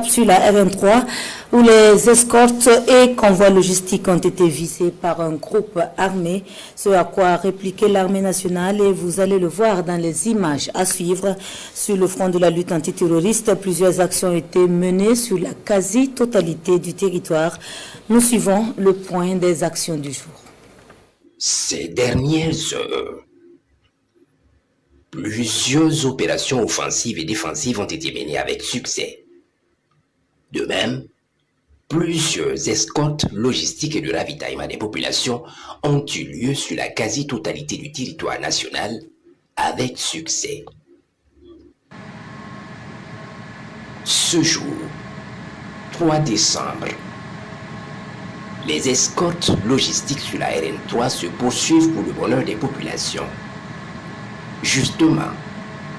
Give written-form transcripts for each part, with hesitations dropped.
Sur la RN3 où les escortes et convois logistiques ont été visés par un groupe armé, ce à quoi a répliqué l'armée nationale et vous allez le voir dans les images à suivre. Sur le front de la lutte antiterroriste, plusieurs actions ont été menées sur la quasi-totalité du territoire. Nous suivons le point des actions du jour. Ces dernières heures, plusieurs opérations offensives et défensives ont été menées avec succès. De même, plusieurs escortes logistiques et de ravitaillement des populations ont eu lieu sur la quasi-totalité du territoire national avec succès. Ce jour, 3 décembre, les escortes logistiques sur la RN3 se poursuivent pour le bonheur des populations. Justement,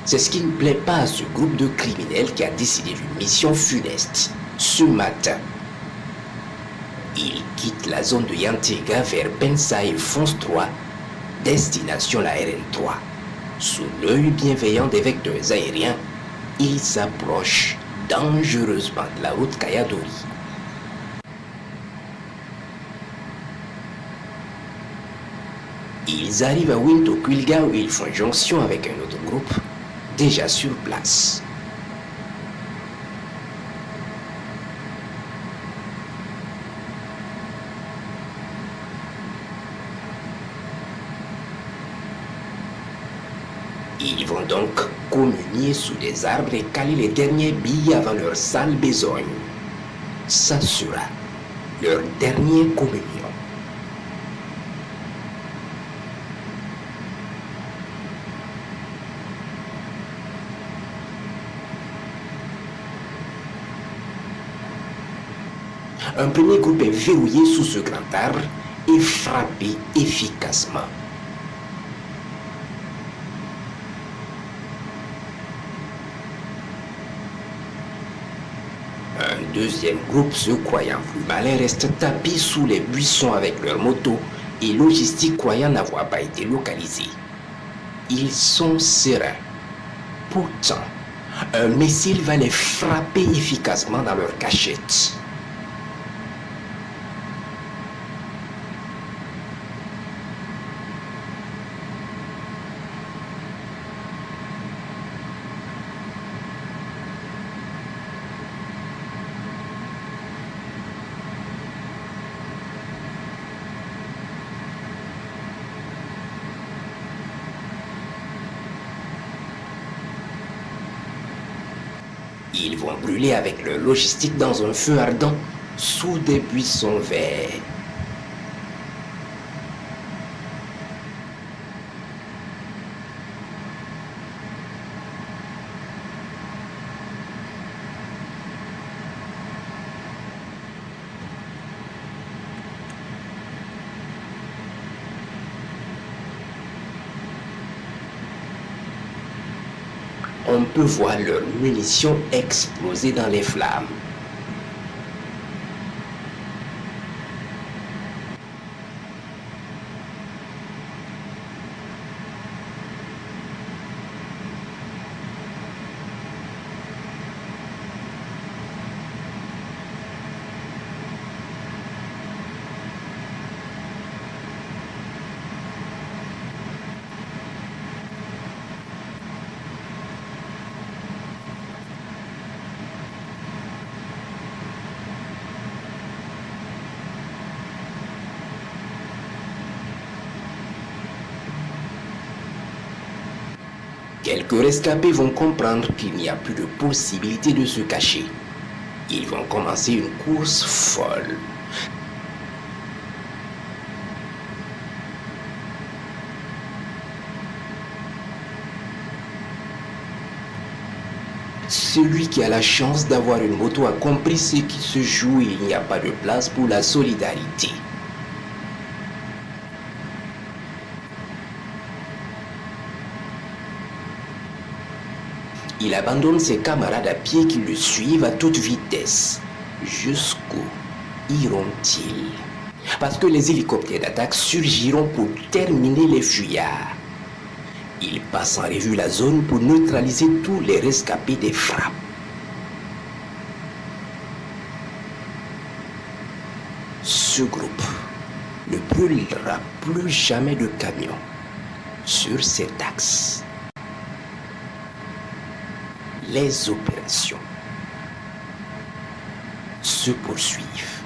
c'est ce qui ne plaît pas à ce groupe de criminels qui a décidé d'une mission funeste. Ce matin, ils quittent la zone de Yantega vers Pensa et Fonce 3, destination la RN3. Sous l'œil bienveillant des vecteurs aériens, ils s'approchent dangereusement de la route Kayadori. Ils arrivent à Wintokulga où ils font jonction avec un autre groupe déjà sur place. Ils vont donc communier sous des arbres et caler les dernières billes avant leur sale besogne. Ça sera leur dernière communion. Un premier groupe est verrouillé sous ce grand arbre et frappé efficacement. Un deuxième groupe, se croyant plus malin, reste tapé sous les buissons avec leurs motos et logistique croyant n'avoir pas été localisés. Ils sont sereins. Pourtant, un missile va les frapper efficacement dans leur cachette. Ils vont brûler avec leur logistique dans un feu ardent sous des buissons verts. On peut voir leurs munitions exploser dans les flammes. Quelques rescapés vont comprendre qu'il n'y a plus de possibilité de se cacher. Ils vont commencer une course folle. Celui qui a la chance d'avoir une moto a compris ce qui se joue et il n'y a pas de place pour la solidarité. Il abandonne ses camarades à pied qui le suivent à toute vitesse. Jusqu'où iront-ils? Parce que les hélicoptères d'attaque surgiront pour terminer les fuyards. Il passe en revue la zone pour neutraliser tous les rescapés des frappes. ce groupe ne brûlera plus jamais de camions sur cet axe. Les opérations se poursuivent.